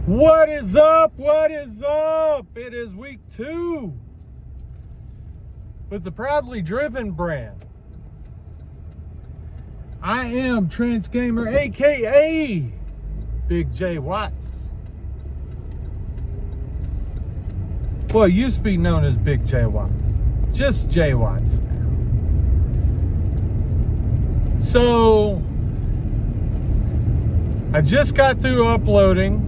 What is up? What is up? It is week 2 with the Proudly Driven brand. I am Trans Gamer, aka Big J Watts. Well, it used to be known as Big J Watts. Just J Watts now. So, I just got through uploading.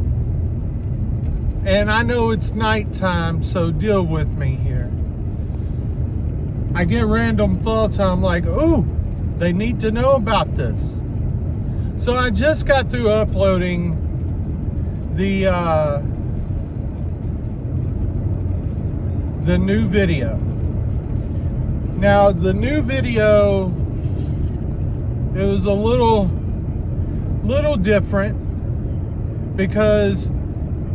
And I know it's nighttime, so deal with me here. I get random thoughts, and I'm like, ooh, they need to know about this. So I just got through uploading the new video. Now, the new video, it was a little different because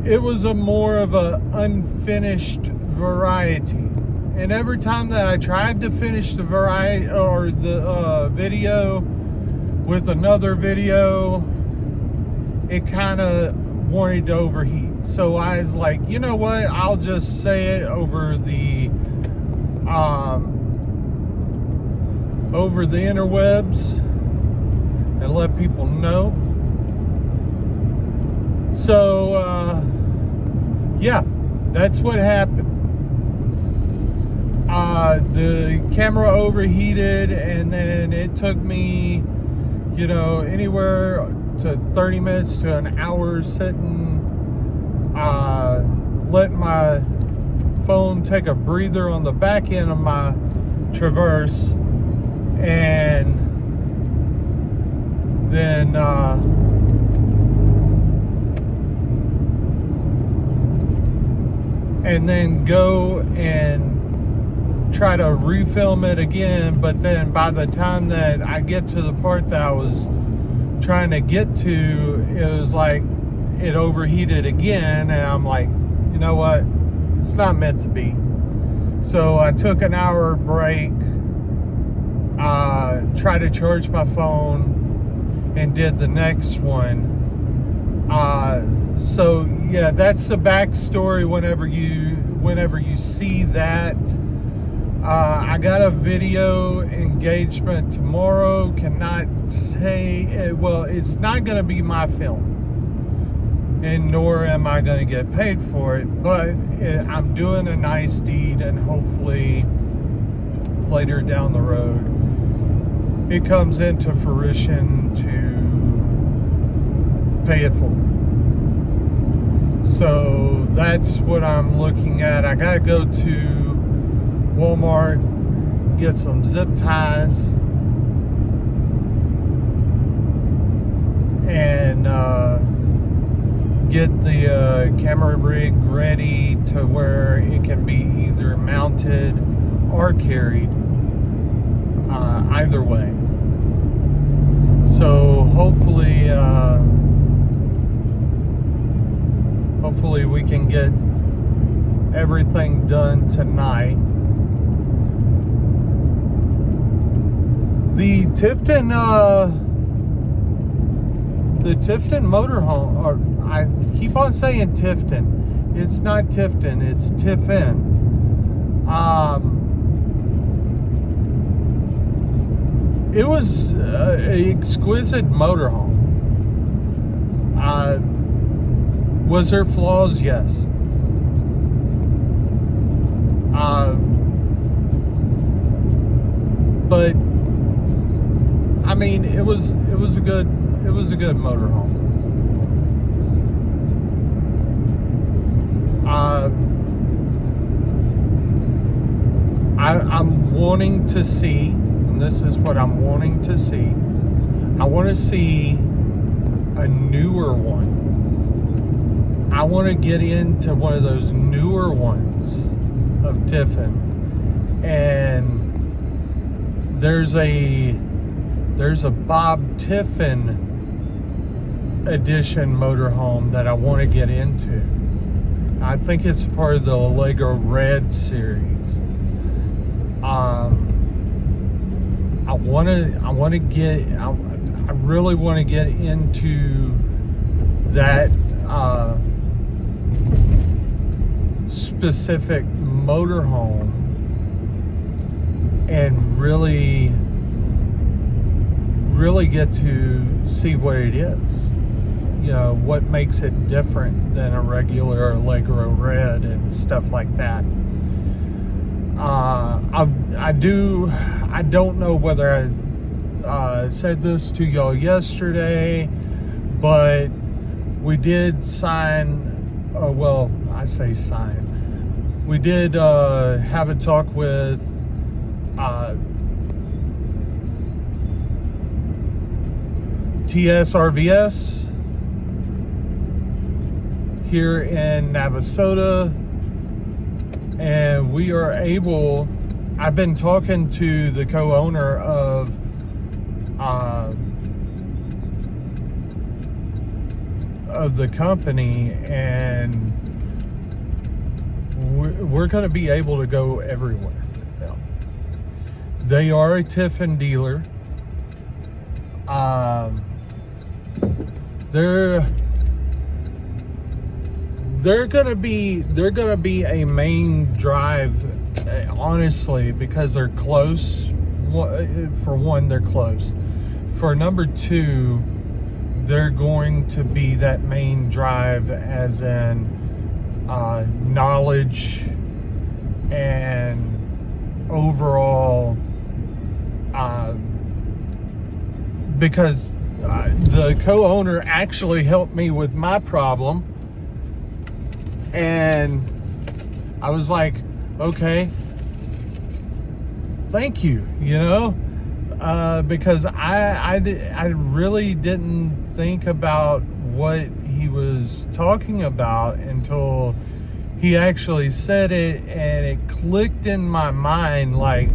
it was a more of a unfinished variety. And every time that I tried to finish the variety or the video with another video, it kind of wanted to overheat. So I was like, you know what? I'll just say it over the interwebs and let people know. So, yeah, that's what happened. The camera overheated, and then it took me, anywhere to 30 minutes to an hour sitting, letting my phone take a breather on the back end of my Traverse, and then, go and try to refilm it again. But then by the time that I get to the part that I was trying to get to, it was like it overheated again, and I'm like, you know what, it's not meant to be. So I took an hour break, tried to charge my phone, and did the next one. So yeah, that's the backstory. Whenever you see that, I got a video engagement tomorrow. Cannot say, well, it's not going to be my film, and nor am I going to get paid for it, but I'm doing a nice deed, and hopefully later down the road it comes into fruition to pay it forward. So that's what I'm looking at. I gotta go to Walmart, get some zip ties, and get the camera rig ready to where it can be either mounted or carried, either way. So hopefully we can get everything done tonight. The Tifton motorhome, or I keep on saying Tifton. It's not Tifton, it's Tiffin. It was an exquisite motorhome. Was there flaws? Yes. But I mean, it was a good motorhome. I'm wanting to see, and this is what I'm wanting to see. I want to see a newer one. I want to get into one of those newer ones of Tiffin, and there's a Bob Tiffin edition motorhome that I want to get into. I think it's part of the Lego Red series. I really want to get into that specific motorhome and really get to see what it is. You know, what makes it different than a regular Allegro Red and stuff like that. I don't know whether I said this to y'all yesterday, but we did sign, well, I say sign. We did have a talk with TSRVS here in Navasota, and we are able, I've been talking to the co-owner of the company, and we're going to be able to go everywhere with them. They are a Tiffin dealer. They're gonna be a main drive, honestly, because they're close. For one, they're close. For number two, they're going to be that main drive, as in knowledge and overall, because the co-owner actually helped me with my problem, and I was like, okay, thank you, you know, because I really didn't think about what he was talking about until he actually said it, and it clicked in my mind like,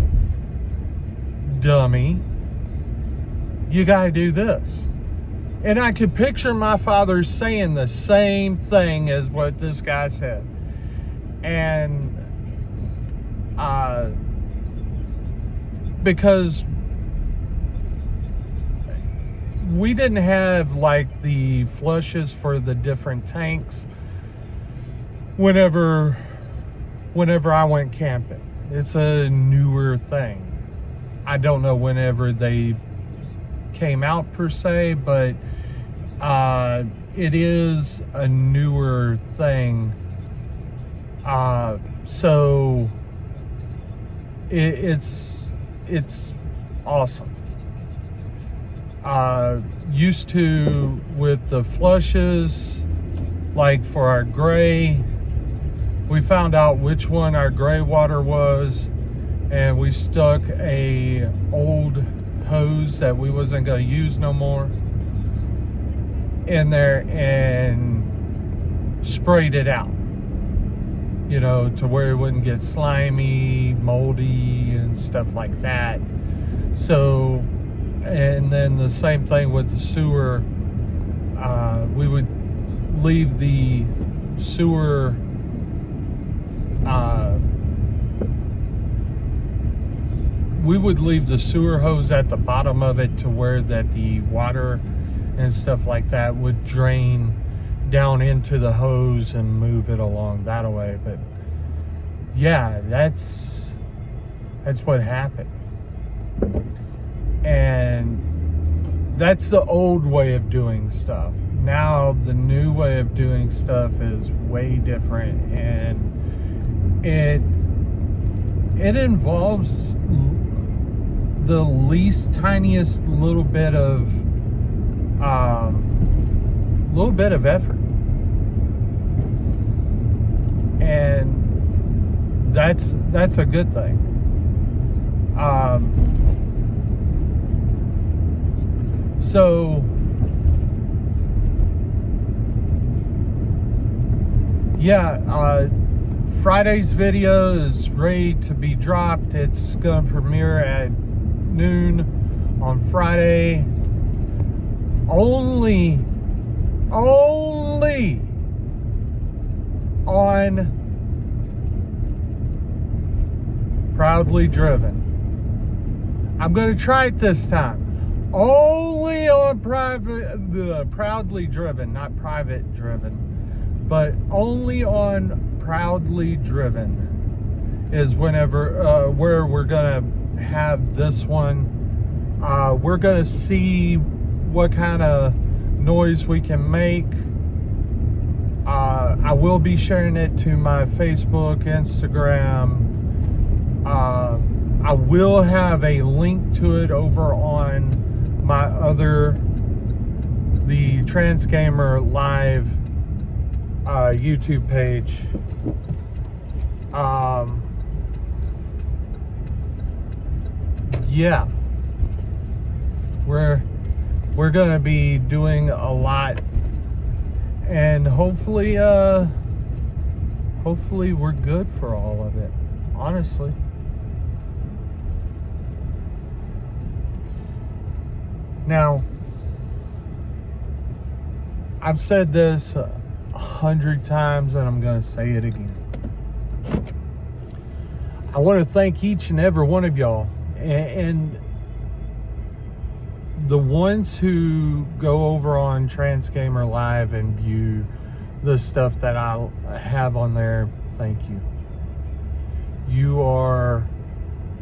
dummy, you gotta do this. And I could picture my father saying the same thing as what this guy said. And because we didn't have like the flushes for the different tanks whenever I went camping. It's a newer thing. I don't know whenever they came out per se, but it is a newer thing. So it's awesome. Used to with the flushes, like for our gray, we found out which one our gray water was, and we stuck a old hose that we wasn't going to use no more in there and sprayed it out, you know, to where it wouldn't get slimy, moldy, and stuff like that. So, and then the same thing with the sewer. We would leave the sewer hose at the bottom of it, to where that the water and stuff like that would drain down into the hose and move it along that way. But yeah, that's what happened. And that's the old way of doing stuff. Now the new way of doing stuff is way different, and it involves the least tiniest little bit of effort, and that's a good thing. So yeah, Friday's video is ready to be dropped. It's gonna premiere at noon on Friday. Only on Proudly Driven. I'm gonna try it this time. Only on Proudly Driven, not Private Driven. but only on Proudly Driven is whenever where we're gonna have this one. We're gonna see what kind of noise we can make. I will be sharing it to my Facebook, Instagram. I will have a link to it over on my the Trans Gamer Live YouTube page. Yeah, we're gonna be doing a lot, and hopefully we're good for all of it, honestly. Now, I've said this 100 times, and I'm going to say it again. I want to thank each and every one of y'all, and the ones who go over on Trans Gamer Live and view the stuff that I have on there. Thank you. You are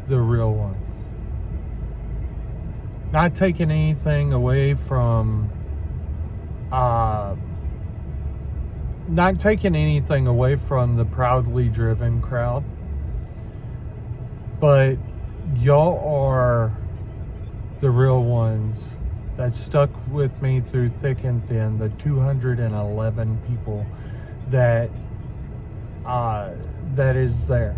the real ones. Not taking anything away from the Proudly Driven crowd, but y'all are the real ones that stuck with me through thick and thin. The 211 people that is there.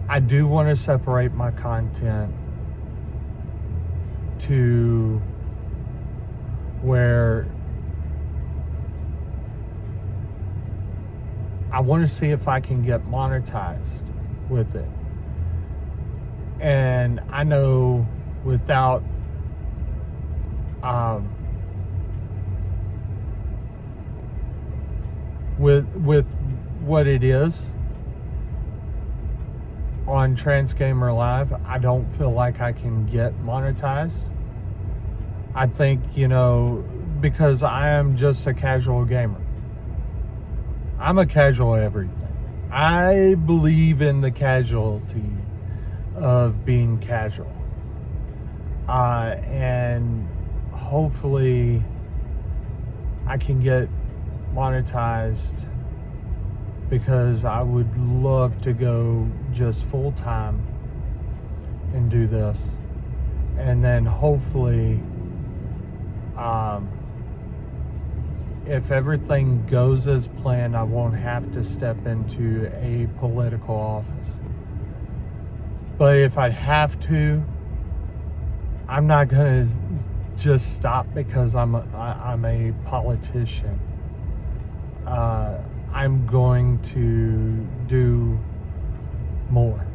I do want to separate my content to where I want to see if I can get monetized with it. And I know without with what it is on Trans Gamer Live, I don't feel like I can get monetized. I think, because I am just a casual gamer. I'm a casual everything. I believe in the casualty of being casual. And hopefully I can get monetized, because I would love to go just full time and do this. And then hopefully, if everything goes as planned, I won't have to step into a political office. But if I have to, I'm not gonna just stop because I'm a politician. I'm going to do more.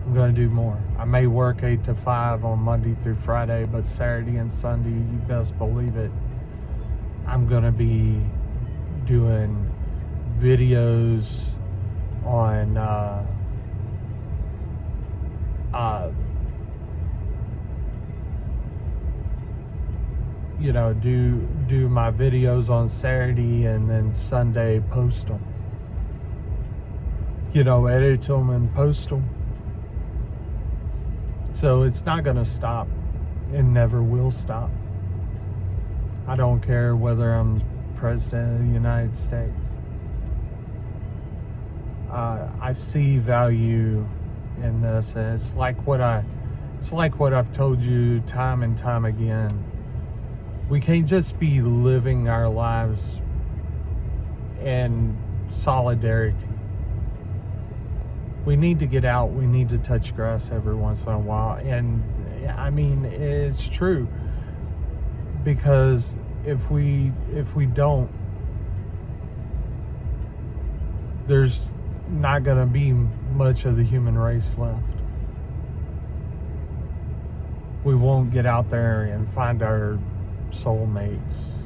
I'm going to do more. I may work 8 to 5 on Monday through Friday, but Saturday and Sunday, you best believe it, I'm going to be doing videos on do my videos on Saturday and then Sunday post them. Edit them and post them. So it's not going to stop. It never will stop. I don't care whether I'm president of the United States. I see value in this, and it's like what I've told you time and time again. We can't just be living our lives in solidarity. We need to get out. We need to touch grass every once in a while. And I mean, it's true. Because if we don't, there's not going to be much of the human race left. We won't get out there and find our soulmates.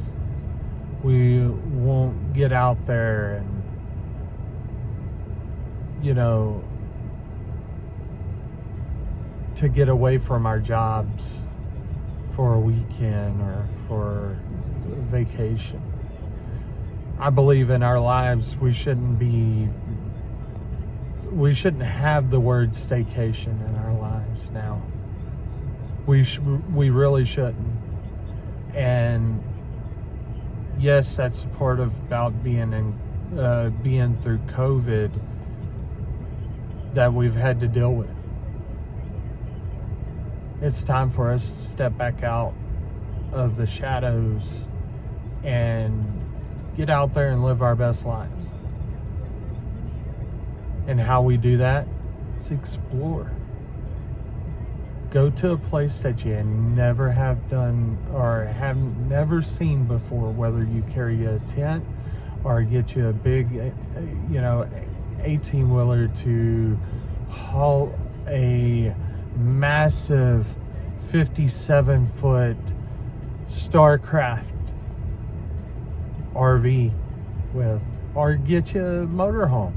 We won't get out there and to get away from our jobs for a weekend or for vacation. I believe in our lives we shouldn't have the word staycation in our lives now. We really shouldn't. And yes, that's part of about being through COVID that we've had to deal with. It's time for us to step back out of the shadows and get out there and live our best lives. And how we do that is explore. Go to a place that you never have done or have never seen before, whether you carry a tent or get you a big, 18-wheeler to haul a massive 57-foot Starcraft RV with, or get you a motorhome.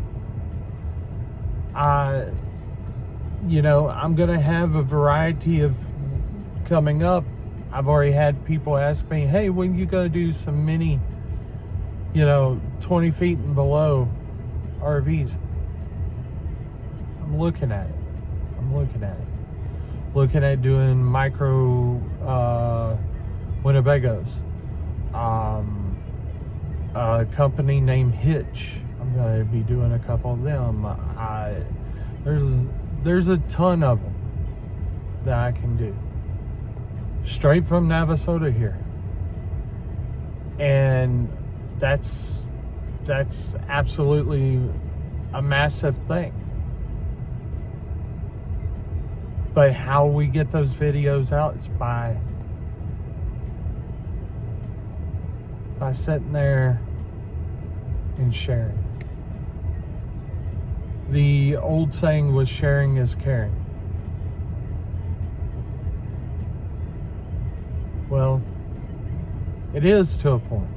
I'm going to have a variety of coming up. I've already had people ask me, hey, when you going to do some mini, 20 feet and below RVs? I'm looking at it. Looking at doing micro Winnebagos. A company named Hitch. I'm going to be doing a couple of them. There's a ton of them that I can do. Straight from Navasota here. And that's absolutely a massive thing. But how we get those videos out is by sitting there and sharing. The old saying was sharing is caring. Well, it is to a point.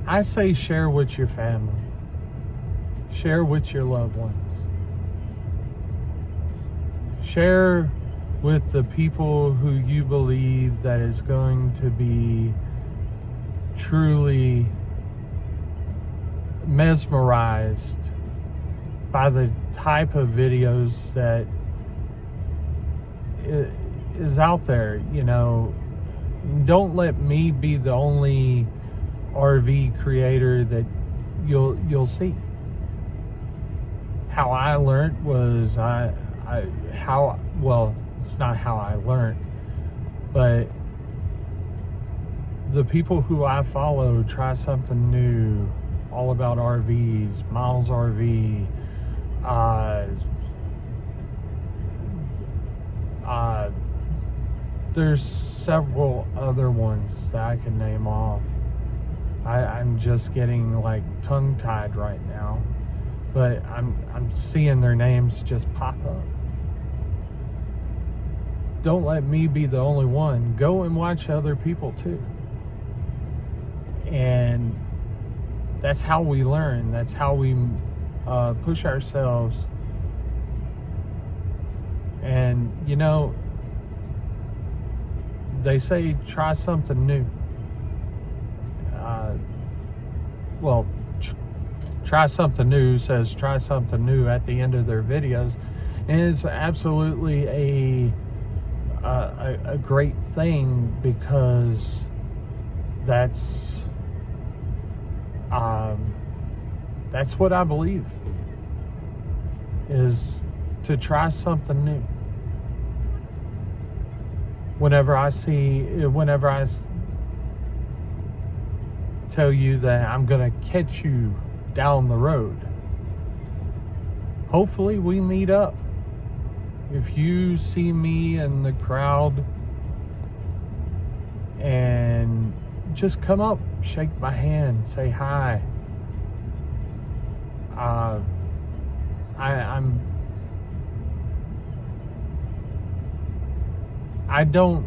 I say share with your family. Share with your loved ones. Share with the people who you believe that is going to be truly mesmerized by the type of videos that is out there. Don't let me be the only RV creator that you'll see. How I learned was it's not how I learned, but the people who I follow try something new, all about RVs, Miles RV, there's several other ones that I can name off. I'm just getting like tongue-tied right now, but I'm seeing their names just pop up. Don't let me be the only one. Go and watch other people too. And that's how we learn. That's how we push ourselves. And they say try something new. Try something new says try something new at the end of their videos, and it's absolutely a great thing, because that's what I believe, is to try something new. Whenever I tell you that I'm gonna catch you down the road, hopefully we meet up. If you see me in the crowd, and just come up, shake my hand, say hi. I don't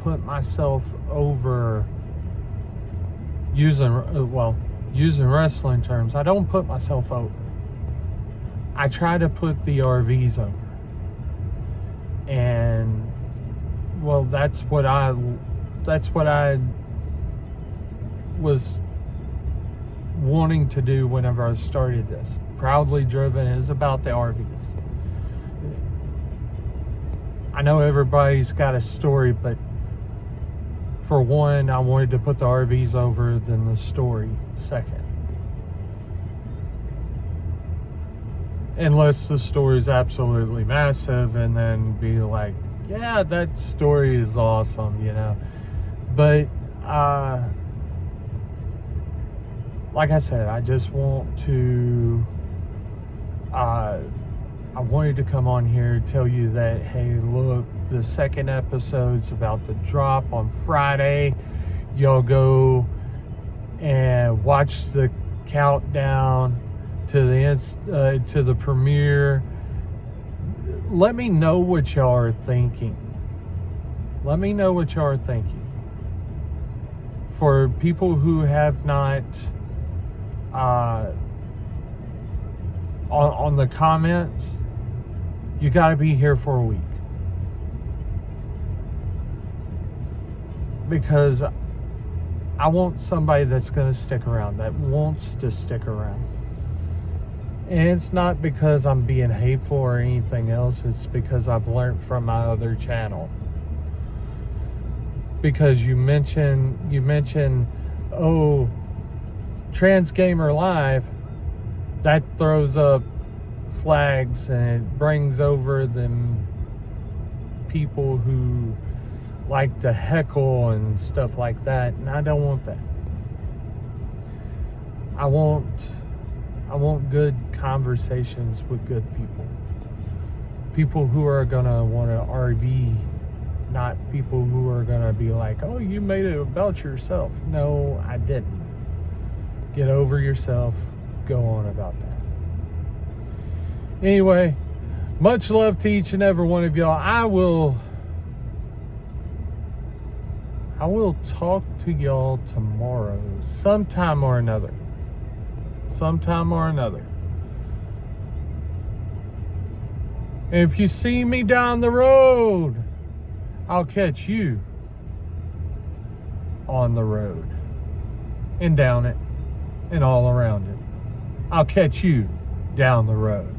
put myself over, using wrestling terms, I don't put myself over. I try to put the RVs over. And well, that's what I was wanting to do whenever I started this. Proudly Driven is about the RVs. I know everybody's got a story, but for one, I wanted to put the RVs over than the story second. Unless the story is absolutely massive, and then be like, yeah, that story is awesome, you know. But like I said, I just want to I wanted to come on here, tell you that, hey, look, the second episode's about to drop on Friday. Y'all go and watch the countdown to the premiere. Let me know what y'all are thinking. Let me know what y'all are thinking. For people who have not on the comments, you got to be here for a week, because I want somebody that's going to stick around, that wants to stick around. And it's not because I'm being hateful or anything else. It's because I've learned from my other channel. Because you mentioned, oh, Trans Gamer Live, that throws up flags and it brings over them people who like to heckle and stuff like that, and I don't want that. I want good conversations with good people who are gonna want to RV, not people who are gonna be like, oh, you made it about yourself. No, I didn't. Get over yourself, go on about that. Anyway, much love to each and every one of y'all. I will talk to y'all tomorrow, sometime or another. And if you see me down the road, I'll catch you on the road and down it and all around it. I'll catch you down the road.